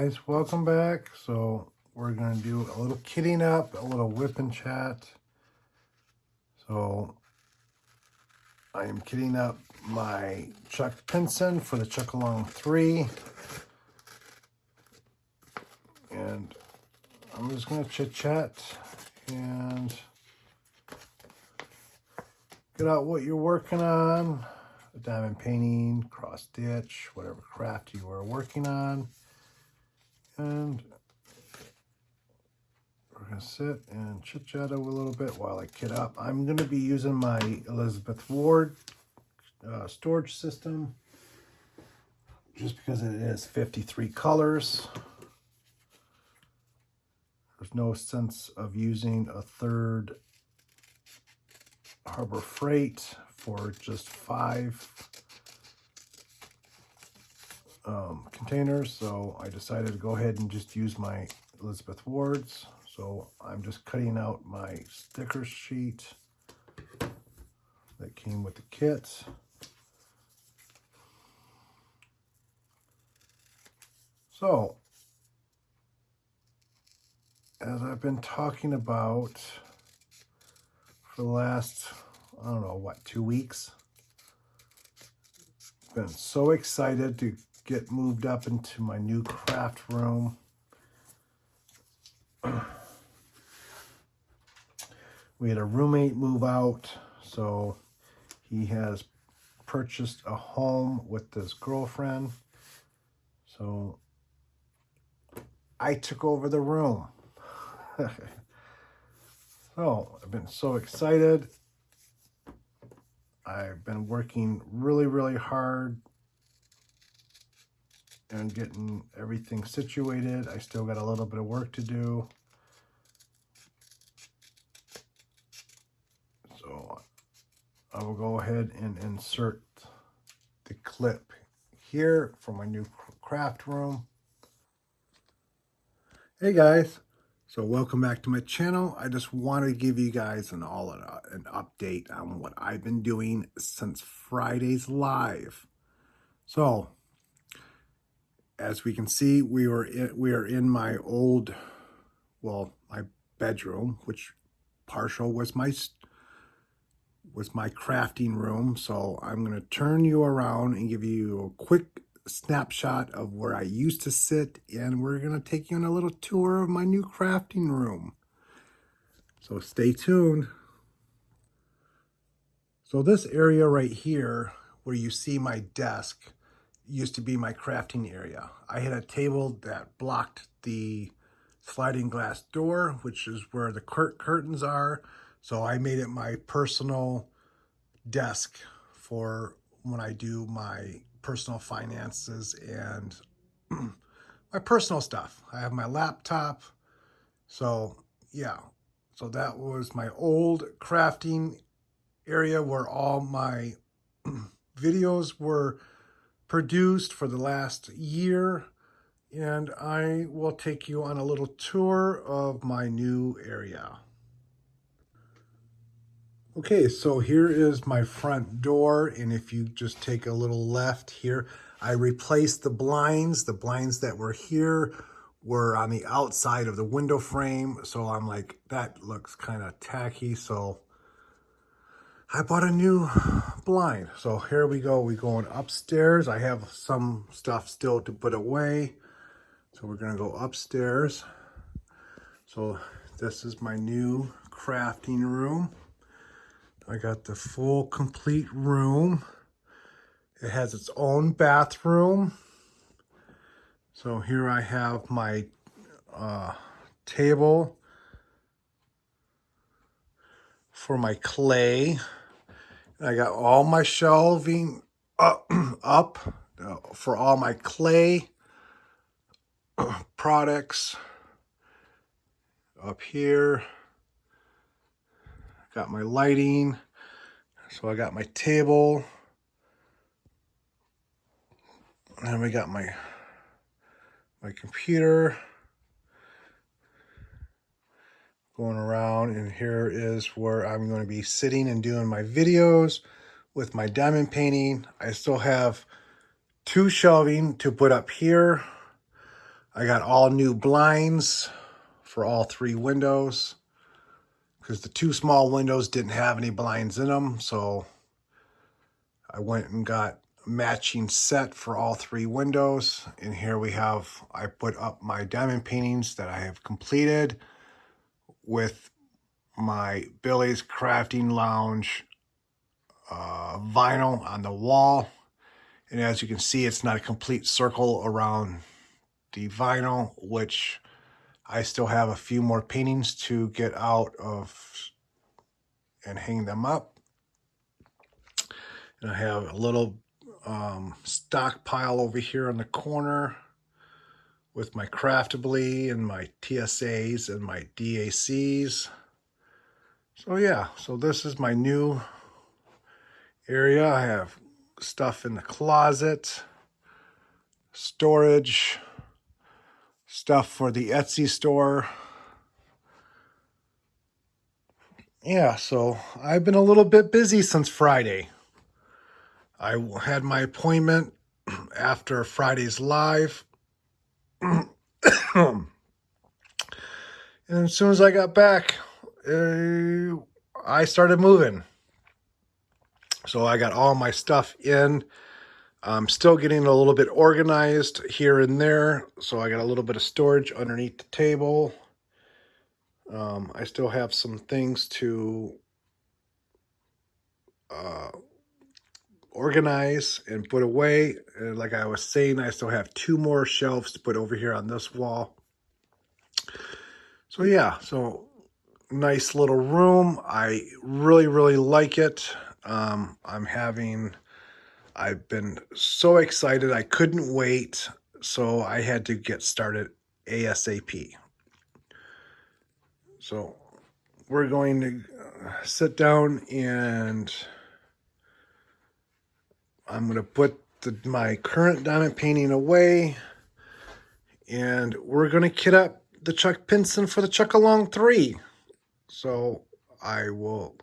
guys, welcome back. So we're going to do a little kitting up, a little whip and chat. So I am kitting up my Chuck Pinson for the CHUCKALONG3. And I'm just going to chit chat and get out what you're working on. A diamond painting, cross stitch, whatever craft you are working on. And we're going to sit and chit chat a little bit while I kit up. I'm going to be using my Elizabeth Ward storage system just because it is 53 colors. There's no sense of using a third Harbor Freight for just 5 containers, so I decided to go ahead and just use my Elizabeth Wards. So I'm just cutting out my sticker sheet that came with the kit. So as I've been talking about for the last, I don't know, what, 2 weeks, been so excited to get moved up into my new craft room. We had a roommate move out, so he has purchased a home with his girlfriend. So I took over the room. So I've been so excited. I've been working really hard and getting everything situated. I still got a little bit of work to do. So I will go ahead and insert the clip here for my new craft room. Hey guys, so welcome back to my channel. I just want to give you guys an update on what I've been doing since Friday's live. So as we can see, we are in my old, well, my bedroom, which partial was my crafting room. So I'm going to turn you around and give you a quick snapshot of where I used to sit, and we're going to take you on a little tour of my new crafting room. So stay tuned. So this area right here where you see my desk used to be my crafting area. I had a table that blocked the sliding glass door, which is where the curtains are. So I made it my personal desk for when I do my personal finances and my personal stuff. I have my laptop. So yeah, so that was my old crafting area where all my videos were produced for the last year, and I will take you on a little tour of my new area. Okay, so here is my front door, and if you just take a little left here, I replaced the blinds. The blinds that were here were on the outside of the window frame, so I'm like, that looks kind of tacky, so I bought a new blind. So here we go. We're going upstairs. I have some stuff still to put away. So we're going to go upstairs. So this is my new crafting room. I got the full complete room. It has its own bathroom. So here I have my table for my clay. I got all my shelving up for all my clay products up here. Got my lighting. So I got my table. And we got my computer going around, and here is where I'm going to be sitting and doing my videos with my diamond painting. I still have 2 shelving to put up here I got all new blinds for all 3 windows because the 2 small windows didn't have any blinds in them. So I went and got a matching set for all 3 windows. And here we have, I put up my diamond paintings that I have completed with my Billy's Crafting Lounge vinyl on the wall. And as you can see, it's not a complete circle around the vinyl, which I still have a few more paintings to get out of and hang them up. And I have a little stockpile over here in the corner with my Craftably and my TSAs and my DACs. So yeah, so this is my new area. I have stuff in the closet, storage, stuff for the Etsy store. Yeah, so I've been a little bit busy since Friday. I had my appointment after Friday's live. And as soon as I got back, I started moving. So I got all my stuff in. I'm still getting a little bit organized here and there. So I got a little bit of storage underneath the table. I still have some things to organize and put away. And like I was saying, I still have 2 more shelves to put over here on this wall. So yeah, so nice little room. I really, really like it. I've been so excited. I couldn't wait. So I had to get started ASAP. So we're going to sit down and I'm going to put my current diamond painting away. And we're going to kit up the Chuck Pinson for the CHUCKALONG3. So I will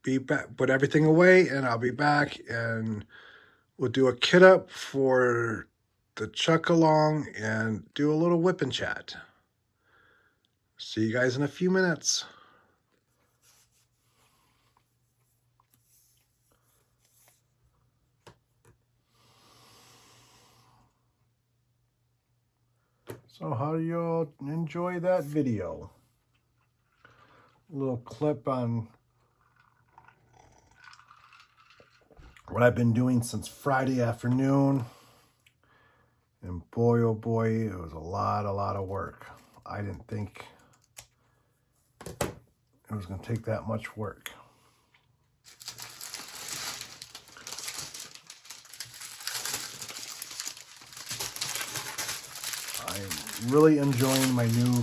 be back, put everything away, and I'll be back and we'll do a kit up for the Chuck-along and do a little whip and chat. See you guys in a few minutes. So how do you all enjoy that video? A little clip on what I've been doing since Friday afternoon. And boy, oh boy, it was a lot of work. I didn't think it was going to take that much work. I'm really enjoying my new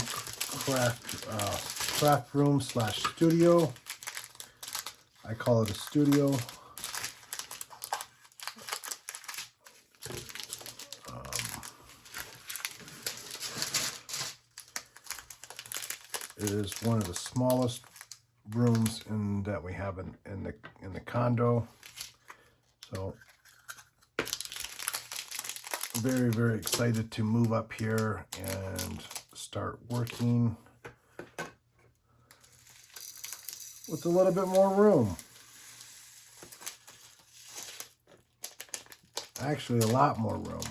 craft room / studio. I call it a studio. It is one of the smallest rooms that we have in the condo. So very, very excited to move up here and start working with a little bit more room. Actually, a lot more room.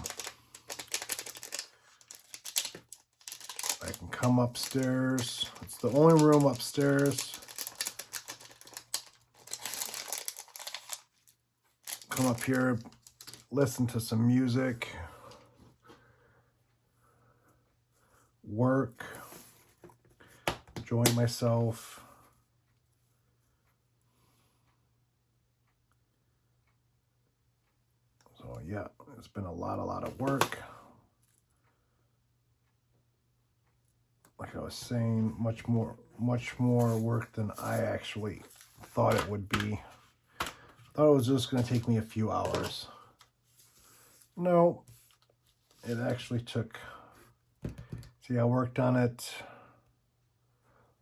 I can come upstairs. It's the only room upstairs. Come up here, listen to some music, work, enjoy myself. So yeah, it's been a lot of work. Like I was saying, much more work than I actually thought it would be. I thought it was just going to take me a few hours. No, it actually took, see, I worked on it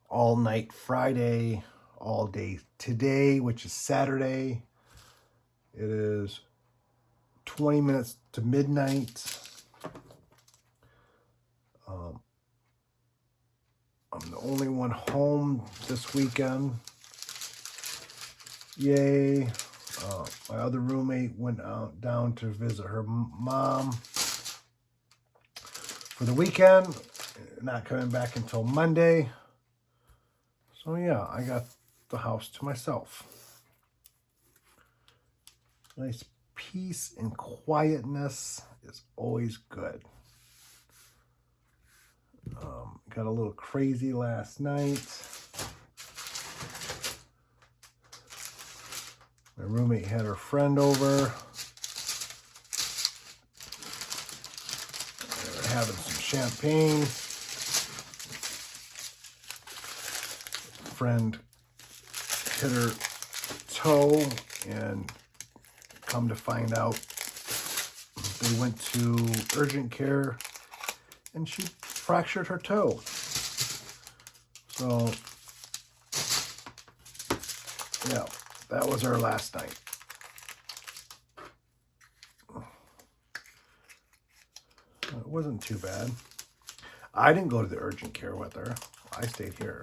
all night Friday, all day today, which is Saturday. It is 20 minutes to midnight. I'm the only one home this weekend. Yay. My other roommate went out down to visit her mom for the weekend, not coming back until Monday. So yeah, I got the house to myself. Nice peace and quietness is always good. Got a little crazy last night. My roommate had her friend over. They were having some champagne. Friend hit her toe, and come to find out, they went to urgent care and she fractured her toe. So yeah, that was our last night. It wasn't too bad. I didn't go to the urgent care with her. I stayed here.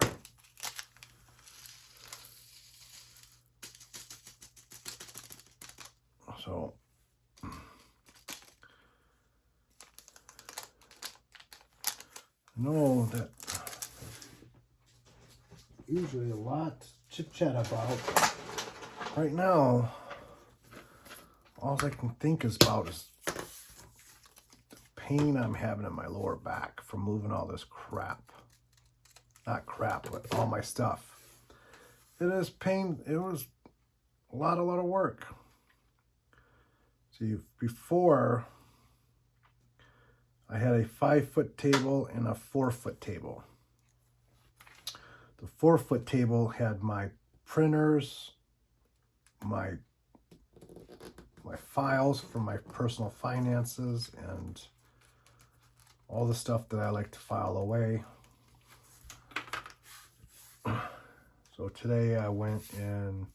So I know that usually a lot to chit-chat about. Right now, all I can think about is the pain I'm having in my lower back from moving all this crap. Not crap, but all my stuff. It is pain. It was a lot of work. See, before, I had a 5-foot table and a 4-foot table. The 4-foot table had my printers, my files for my personal finances, and all the stuff that I like to file away. So today I went and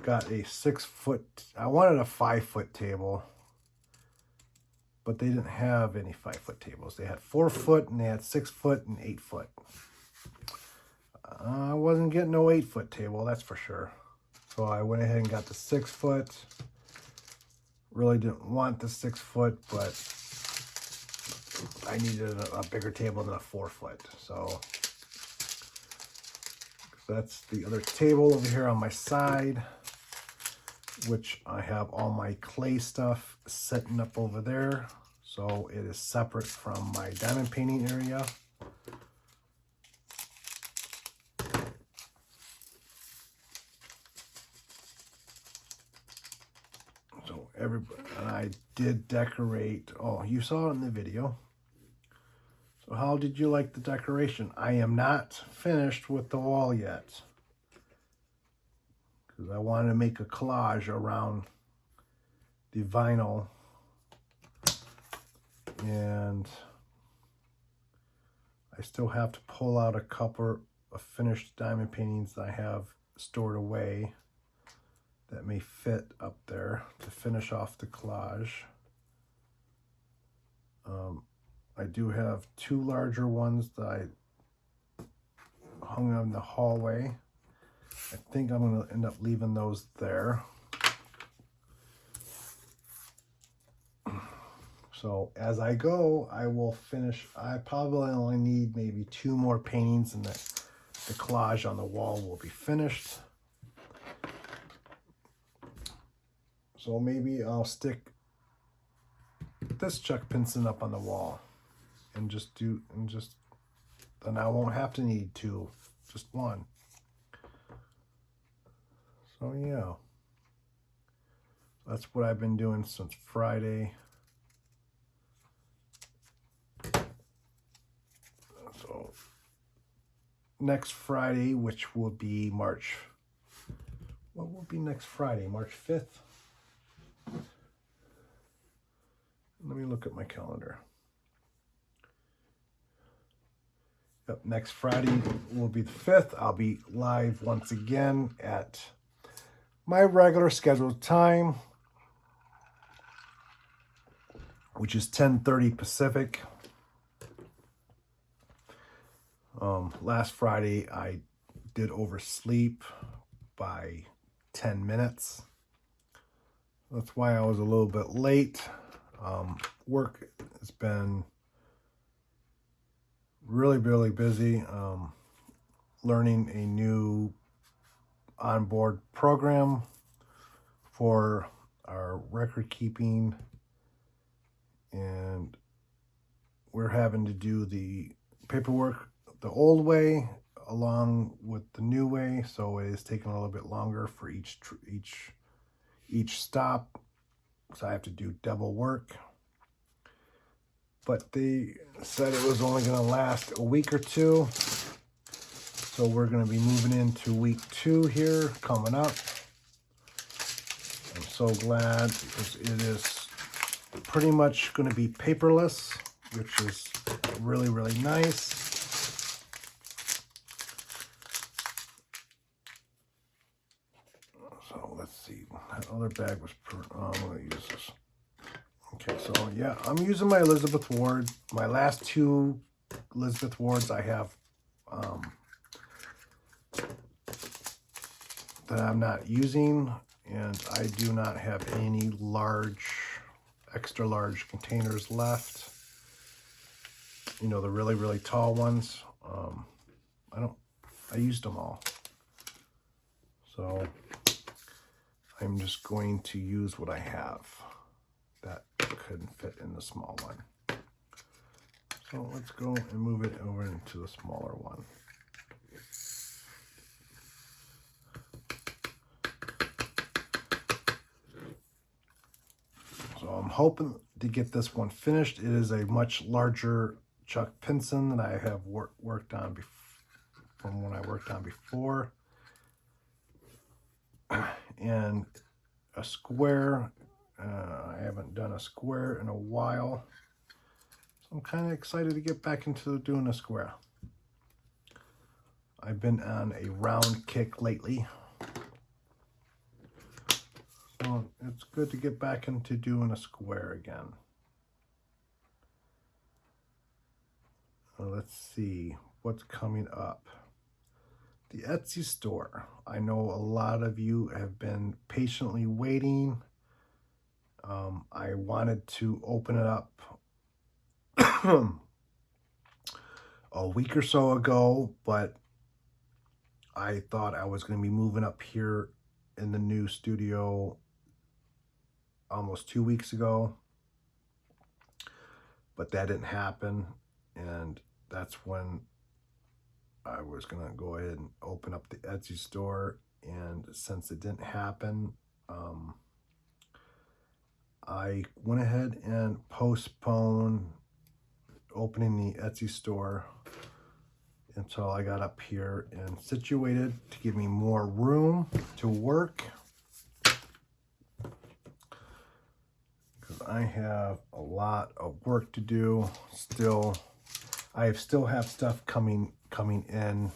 got a 6-foot, I wanted a 5-foot table, but they didn't have any 5-foot tables. They had 4-foot and they had 6-foot and 8-foot. I wasn't getting no 8-foot table, that's for sure. So I went ahead and got the 6-foot. Really didn't want the 6-foot, but I needed a bigger table than a 4-foot. So that's the other table over here on my side, which I have all my clay stuff setting up over there. So it is separate from my diamond painting area. So everybody, and I did decorate. Oh, you saw it in the video. So how did you like the decoration? I am not finished with the wall yet, because I wanted to make a collage around the vinyl, and I still have to pull out a couple of finished diamond paintings that I have stored away that may fit up there to finish off the collage. I do have 2 larger ones that I hung in the hallway. I think I'm going to end up leaving those there. So as I go, I will finish. I probably only need maybe 2 more paintings, and the collage on the wall will be finished. So maybe I'll stick this Chuck Pinson up on the wall and then I won't have to need 2, just 1. So yeah, that's what I've been doing since Friday. So next Friday, which will be March, what will be next Friday? March 5th? Let me look at my calendar. Yep, next Friday will be the 5th. I'll be live once again at my regular scheduled time, which is 10:30 Pacific. Last Friday, I did oversleep by 10 minutes. That's why I was a little bit late. Work has been really busy. Learning a new onboard program for our record keeping, and we're having to do the paperwork the old way along with the new way, so it is taking a little bit longer for each stop, so I have to do double work. But they said it was only going to last a week or two, so we're going to be moving into week 2 here coming up. I'm so glad, because it is pretty much going to be paperless, which is really nice. So let's see, that other bag was I'm going to use this. Okay, so yeah, I'm using my Elizabeth Ward. My last 2 Elizabeth Wards I have that I'm not using, and I do not have any extra large containers left. You know, the really tall ones. I used them all. So I'm just going to use what I have that couldn't fit in the small one. So let's go and move it over into the smaller one. So I'm hoping to get this one finished. It is a much larger Chuck Pinson than I have worked on from when I worked on before. And a square, I haven't done a square in a while. So I'm kind of excited to get back into doing a square. I've been on a round kick lately. So it's good to get back into doing a square again. Let's see what's coming up. The Etsy store. I know a lot of you have been patiently waiting. I wanted to open it up a week or so ago, but I thought I was going to be moving up here in the new studio almost 2 weeks ago, but that didn't happen, and that's when I was going to go ahead and open up the Etsy store. And since it didn't happen, I went ahead and postponed opening the Etsy store until I got up here and situated to give me more room to work, because I have a lot of work to do still. I still have stuff coming in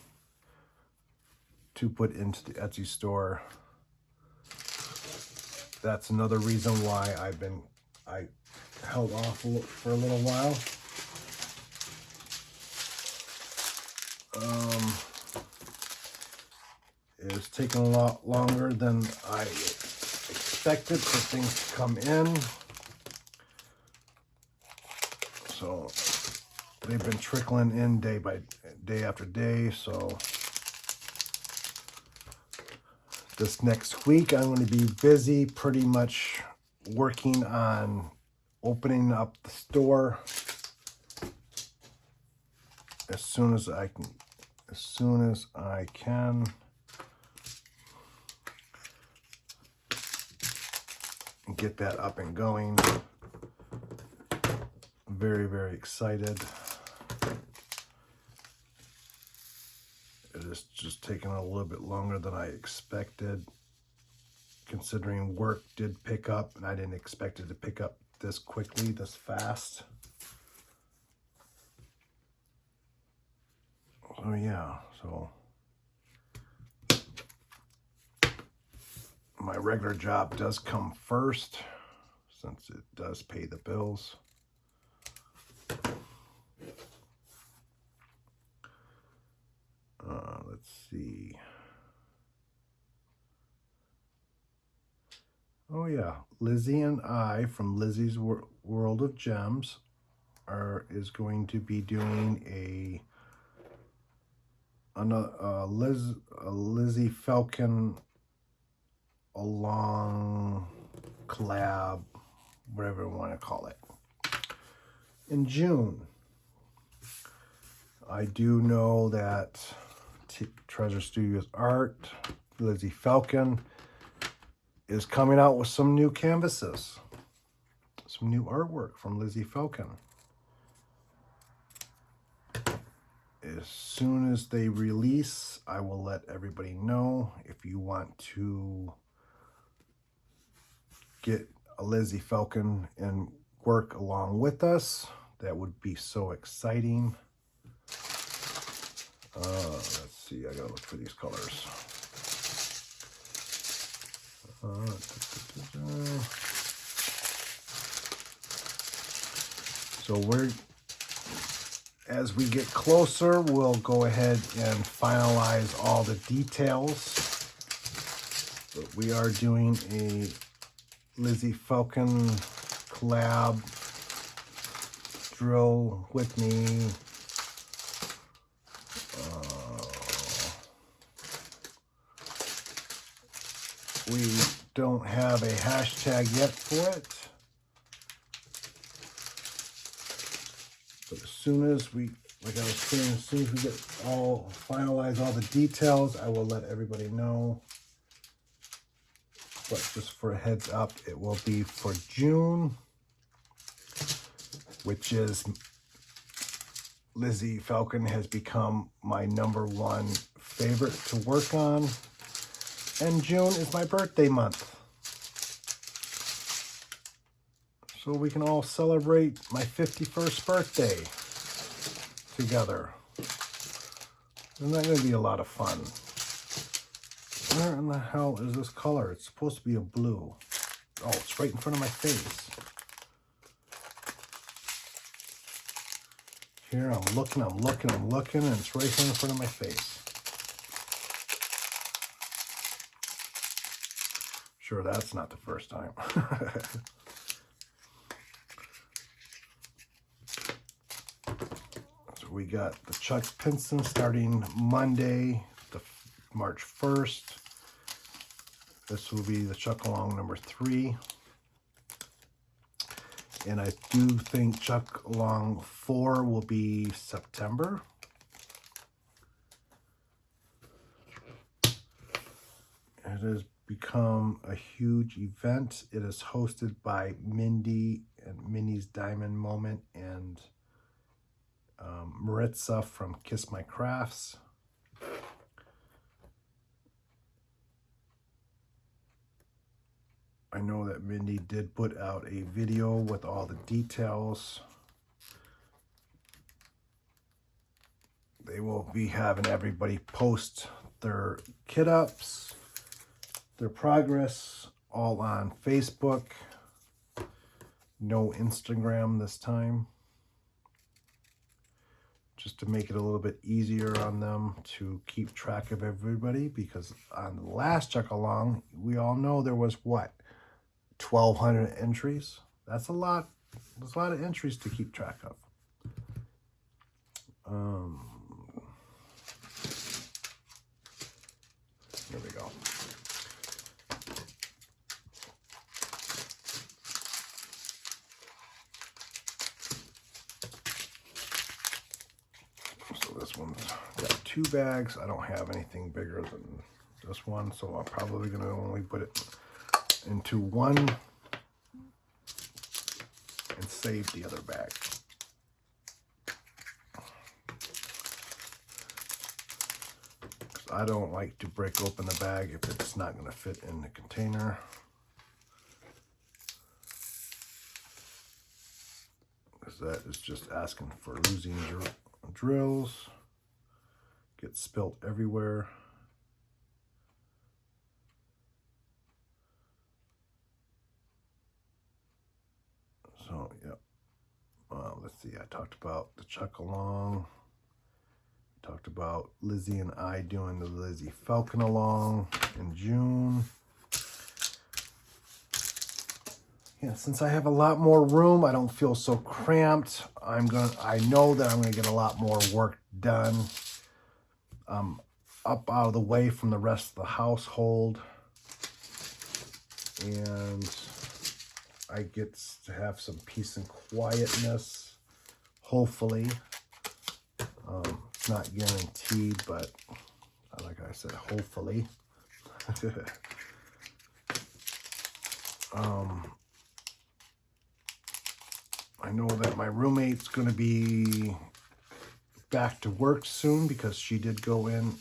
to put into the Etsy store. That's another reason why I held off for a little while. It was taking a lot longer than I expected for things to come in. So they've been trickling in day after day. So this next week, I'm going to be busy pretty much working on opening up the store as soon as I can. And get that up and going. I'm very excited. It is just taking a little bit longer than I expected, considering work did pick up, and I didn't expect it to pick up this quickly, this fast. So yeah, so my regular job does come first, since it does pay the bills. yeah, Lizzie and I from Lizzie's World of Gems is going to be doing a Lizzie Falcon along collab, whatever you want to call it, in June. I do know that Treasure Studios Art, Lizzie Falcon, is coming out with some new canvases, some new artwork from Lizzie Falcon. As soon as they release, I will let everybody know. If you want to get a Lizzie Falcon and work along with us, that would be so exciting. Let's see, I gotta look for these colors. So as we get closer, we'll go ahead and finalize all the details. But we are doing a Lizzie Falcon collab. Drill with me. We don't have a hashtag yet for it. But as soon as we, like I was saying, as soon as we get finalize all the details, I will let everybody know. But just for a heads up, it will be for June, which is Lizzie Falcon has become my #1 favorite to work on. And June is my birthday month. So we can all celebrate my 51st birthday together. Isn't that going to be a lot of fun? Where in the hell is this color? It's supposed to be a blue. Oh, it's right in front of my face. Here, I'm looking, and it's right here in front of my face. Sure, that's not the first time. So we got the Chuck Pinson starting Monday, March 1st. This will be the Chuck Along #3. And I do think Chuck Along 4 will be September. It has become a huge event. It is hosted by Mindy and Minnie's Diamond Moment and Maritza from Kiss My Crafts. I know that Mindy did put out a video with all the details. They will be having everybody post their kit ups, their progress, all on Facebook. No Instagram this time. Just to make it a little bit easier on them to keep track of everybody, because on the last Chuck Along, we all know there was what? 1,200 entries. That's a lot. There's a lot of entries to keep track of. Here we go. So this one's got 2 bags. I don't have anything bigger than this one, so I'm probably going to only put it into one and save the other bag. I don't like to break open the bag if it's not going to fit in the container. Because that is just asking for losing drills. Gets spilt everywhere. So, yep. Let's see. I talked about the Chuck Along. Talked about Lizzie and I doing the Lizzie Falcon Along in June. Yeah, since I have a lot more room, I don't feel so cramped. I know that I'm gonna get a lot more work done. Up out of the way from the rest of the household. And I get to have some peace and quietness, hopefully. It's not guaranteed, but like I said, hopefully. I know that my roommate's going to be back to work soon because she did go in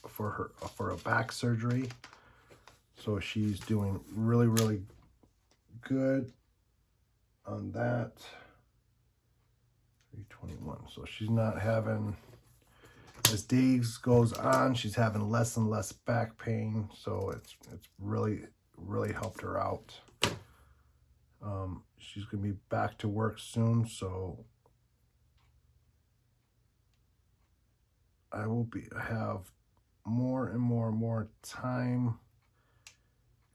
for a back surgery. So she's doing really, really good on that. 321. So she's not having, as days goes on, she's having less and less back pain. So it's really, really helped her out. She's going to be back to work soon, so I will have more and more time,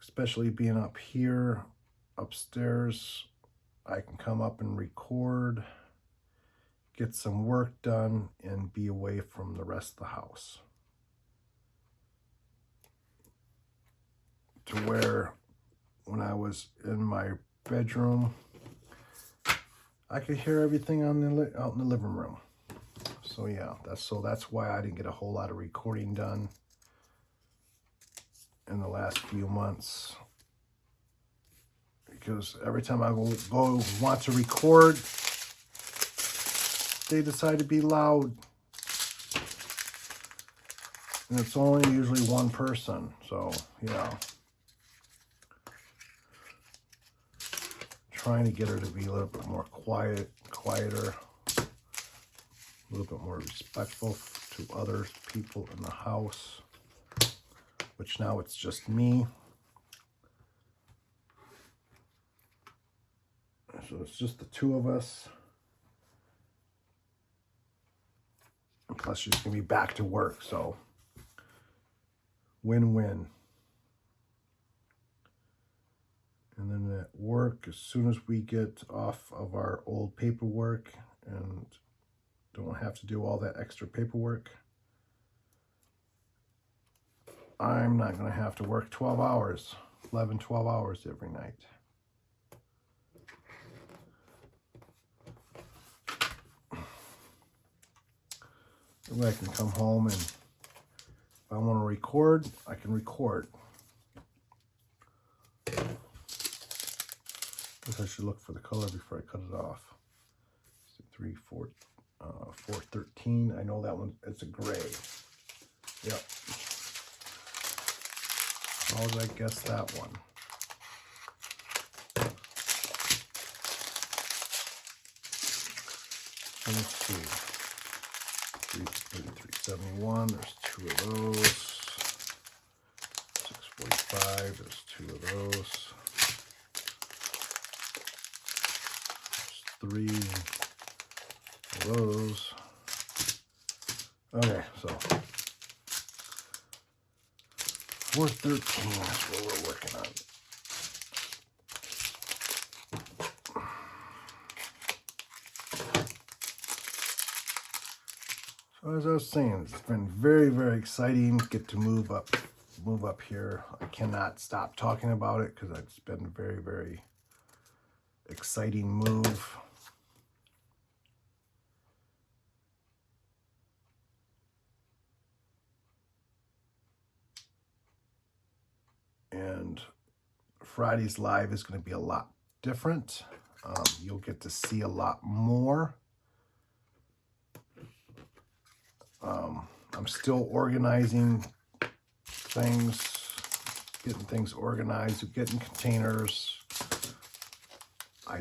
especially being up here, upstairs. I can come up and record, get some work done, and be away from the rest of the house. To where when I was in my bedroom, I could hear everything out in the living room. So yeah, that's why I didn't get a whole lot of recording done in the last few months. Because every time I go want to record, they decide to be loud. And it's only usually one person, so yeah. Trying to get her to be a little bit more quieter, a little bit more respectful to other people in the house, which now it's just me. So it's just the two of us. And plus she's going to be back to work, so win-win. And then at work, as soon as we get off of our old paperwork and don't have to do all that extra paperwork, I'm not going to have to work 12 hours, 11, 12 hours every night. Then I can come home and if I want to record, I can record. I should look for the color before I cut it off. 413. I know that one, it's a gray. Yep. How did I guess that one? Let me see. 371, there's two of those. 645, there's two of those. There's 3 of those. Okay, so 413 is what we're working on. So as I was saying, it's been very, very exciting to get to move up here. I cannot stop talking about it because it's been a very, very exciting move. And Friday's live is going to be a lot different. You'll get to see a lot more. I'm still organizing things, getting things organized, getting containers. I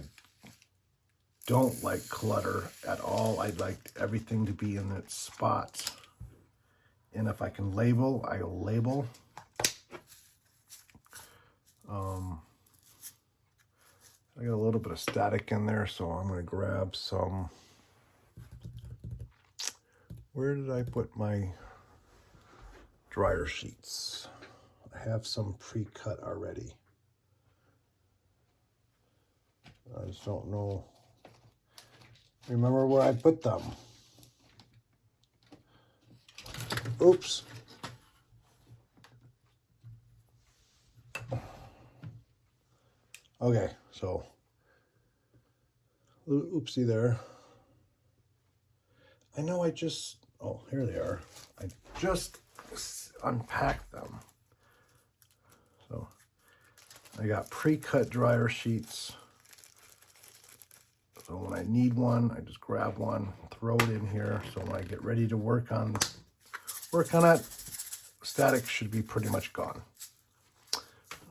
don't like clutter at all. I like everything to be in its spot. And if I can label, I'll label. I got a little bit of static in there, so I'm going to grab some. Where did I put my dryer sheets? I have some pre-cut already. I just don't know. Remember where I put them. Oops. Okay, so oopsie there. I know I just, oh, here they are. I just unpacked them. So I got pre-cut dryer sheets. So when I need one, I just grab one, throw it in here. So when I get ready to work on it, static should be pretty much gone.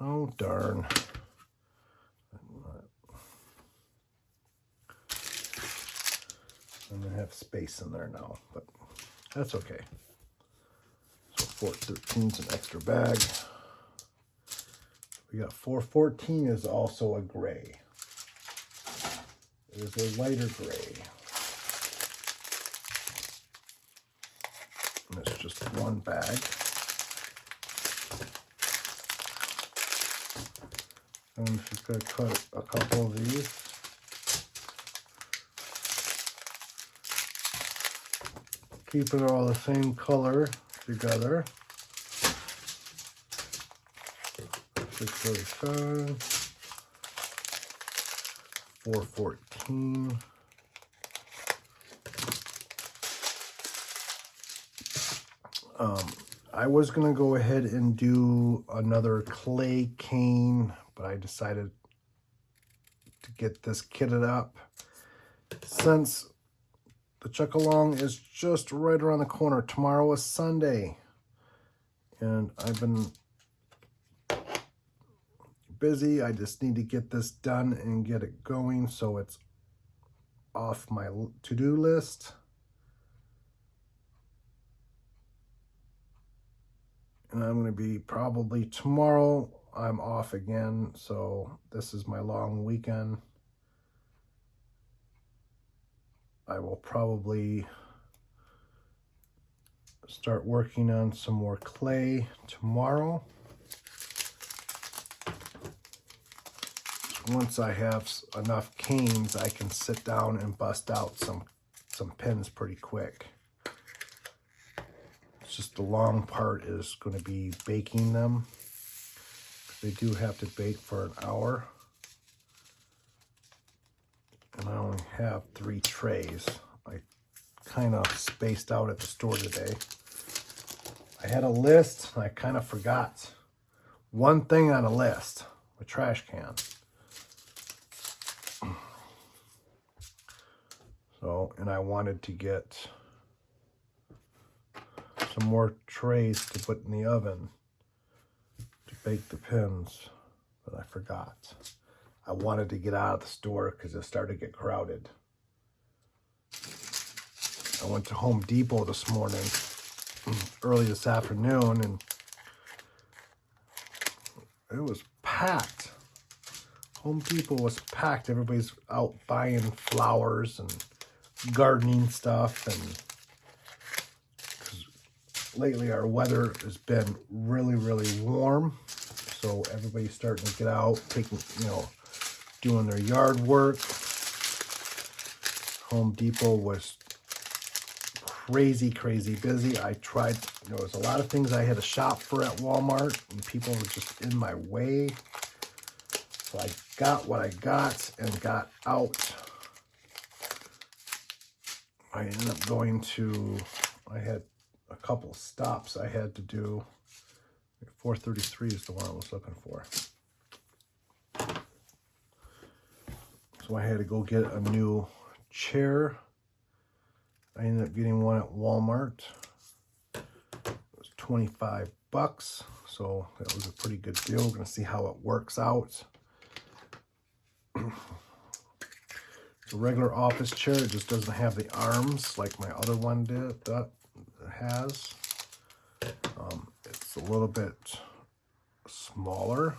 Oh, darn. I'm gonna have space in there now, but that's okay. So 413's an extra bag. We got 414 is also a gray. It is a lighter gray. And it's just one bag. I'm just gonna cut a couple of these. Keeping it all the same color together. 645, 414. I was gonna go ahead and do another clay cane, but I decided to get this kitted up since the Chuckalong is just right around the corner. Tomorrow is Sunday, and I've been busy. I just need to get this done and get it going so it's off my to-do list. And I'm going to be probably tomorrow, I'm off again, so this is my long weekend. I will probably start working on some more clay tomorrow. Once I have enough canes, I can sit down and bust out some pins pretty quick. It's just the long part is going to be baking them. They do have to bake for an hour. And I only have 3 trays. I kind of spaced out at the store today. I had a list, and I kind of forgot one thing on a list, a trash can. So, and I wanted to get some more trays to put in the oven to bake the pins, but I forgot. I wanted to get out of the store because it started to get crowded. I went to Home Depot this morning, early this afternoon, and it was packed. Home Depot was packed. Everybody's out buying flowers and gardening stuff, and lately our weather has been really warm, so everybody's starting to get out, taking, doing their yard work. Home Depot was crazy busy. I tried, there was a lot of things I had to shop for at Walmart, and people were just in my way. So I got what I got and got out. I ended up going to, I had a couple stops I had to do. 433 is the one I was looking for. So I had to go get a new chair. I ended up getting one at Walmart. It was 25 bucks, so that was a pretty good deal. We're gonna see how it works out. It's a regular office chair. It just doesn't have the arms like my other one did. That has. It's a little bit smaller.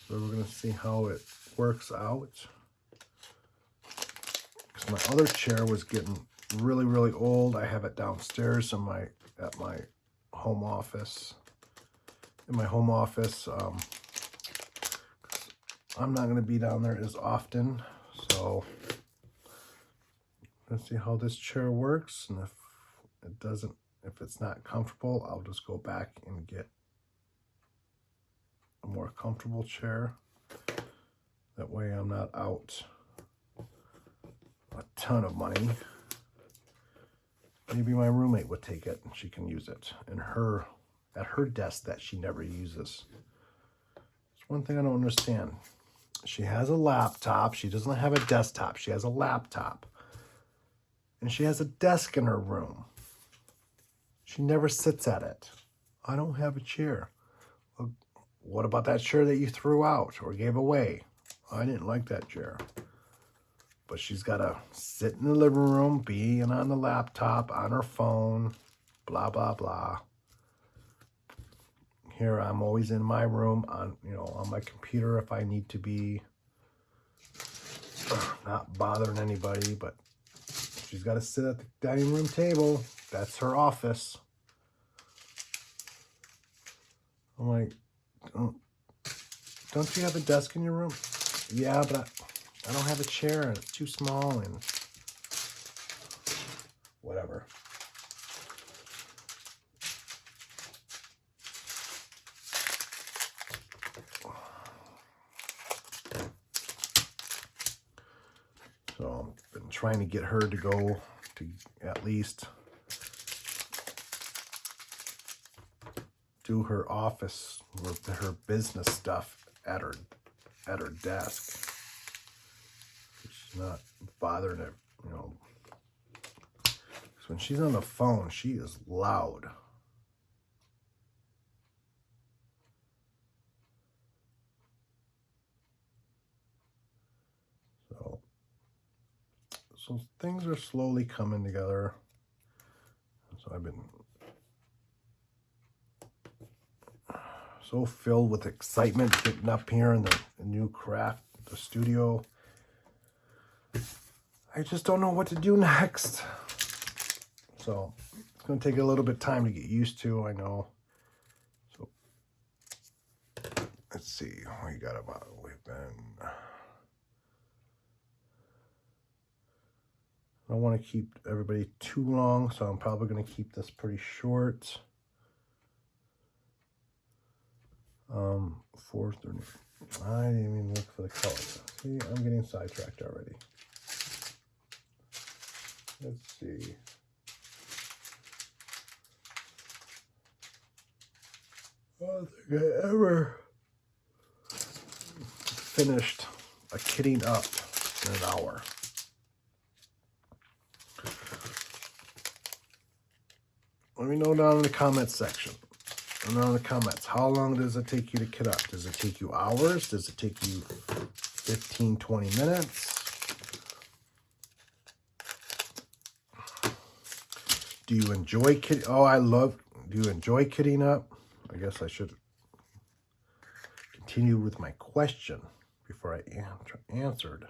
So we're gonna see how it works out. Because my other chair was getting really old. I have it downstairs in at my home office. In my home office, I'm not going to be down there as often, so let's see how this chair works. And if it's not comfortable, I'll just go back and get a more comfortable chair. That way I'm not out a ton of money. Maybe my roommate would take it and she can use it at her desk that she never uses. It's one thing I don't understand. She has a laptop. She doesn't have a desktop. She has a laptop. And she has a desk in her room. She never sits at it. I don't have a chair. Well, what about that chair that you threw out or gave away? I didn't like that chair. But she's got to sit in the living room, being on the laptop, on her phone, blah, blah, blah. Here I'm always in my room on my computer if I need to be, not bothering anybody, but she's got to sit at the dining room table. That's her office. I'm like, don't you have a desk in your room? Yeah, but I don't have a chair and it's too small and whatever. So I've been trying to get her to go to at least do her office with her business stuff at her desk. She's not bothering it, So when she's on the phone, she is loud. So things are slowly coming together. So I've been so filled with excitement getting up here in the new the studio. I just don't know what to do next. So it's going to take a little bit of time to get used to, I know. So let's see. I don't want to keep everybody too long, so I'm probably going to keep this pretty short. 4:30. I didn't even look for the colors. See, I'm getting sidetracked already. Let's see. I don't think I ever finished a kitting up in an hour. Let me know down in the comments section. And down in the comments, how long does it take you to kit up? Does it take you hours? Does it take you 15, 20 minutes? Do you enjoy kitting? Do you enjoy kitting up? I guess I should continue with my question before I answered.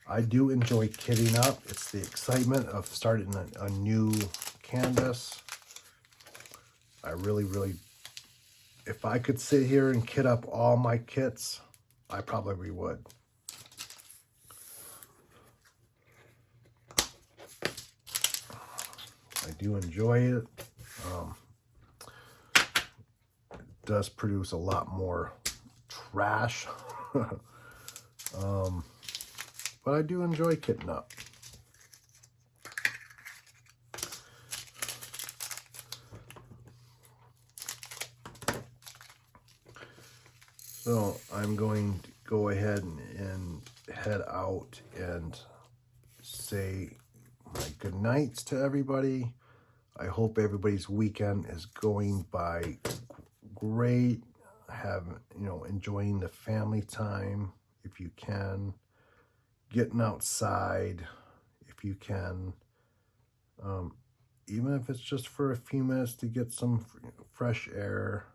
I do enjoy kitting up. It's the excitement of starting a new canvas. I really, if I could sit here and kit up all my kits, I probably would. I do enjoy it. It does produce a lot more trash. But I do enjoy kitting up. So I'm going to go ahead and head out and say my good nights to everybody. I hope everybody's weekend is going by great. Enjoying the family time if you can. Getting outside if you can. Even if it's just for a few minutes to get some fresh air.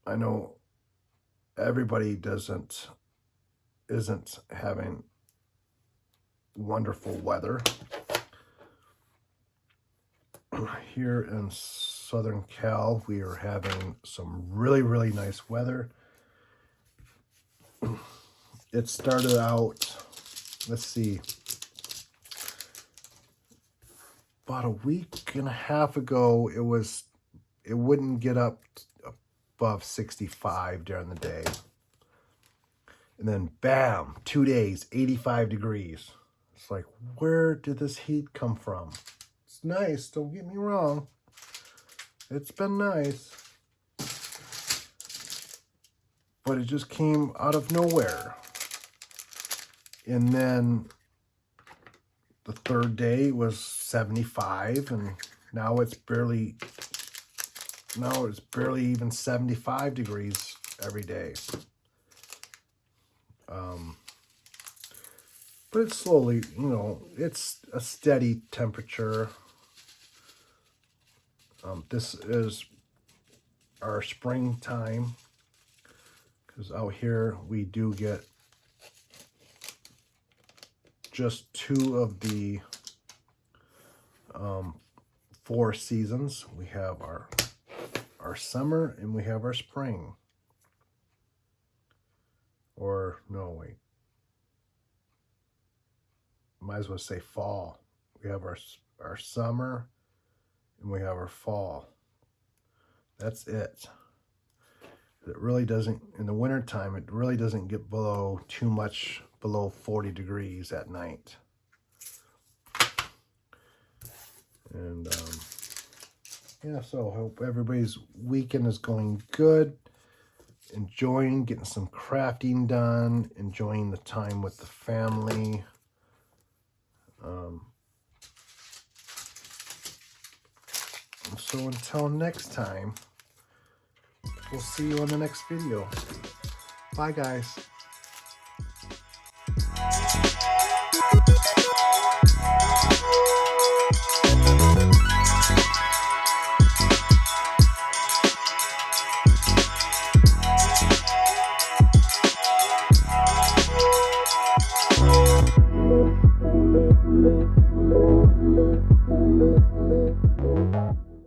I know everybody isn't having wonderful weather. Here in Southern Cal, we are having some really, really nice weather. it started out, let's see, about a week and a half ago, it wouldn't get up above 65 during the day. And then bam, 2 days, 85 degrees. It's like, where did this heat come from? It's nice, don't get me wrong. It's been nice. But it just came out of nowhere. And then the third day was 75, and now it's barely even 75 degrees every day. But it's slowly, it's a steady temperature. This is our springtime, because out here we do get just 2 of the 4 seasons. We have our summer and we have our spring. Or no, wait. Might as well say fall. We have our summer and we have our fall. That's it. It really doesn't, in the wintertime, it really doesn't get too much below 40 degrees at night. And yeah, so I hope everybody's weekend is going good. Enjoying, getting some crafting done, enjoying the time with the family. So until next time, we'll see you on the next video. Bye, guys.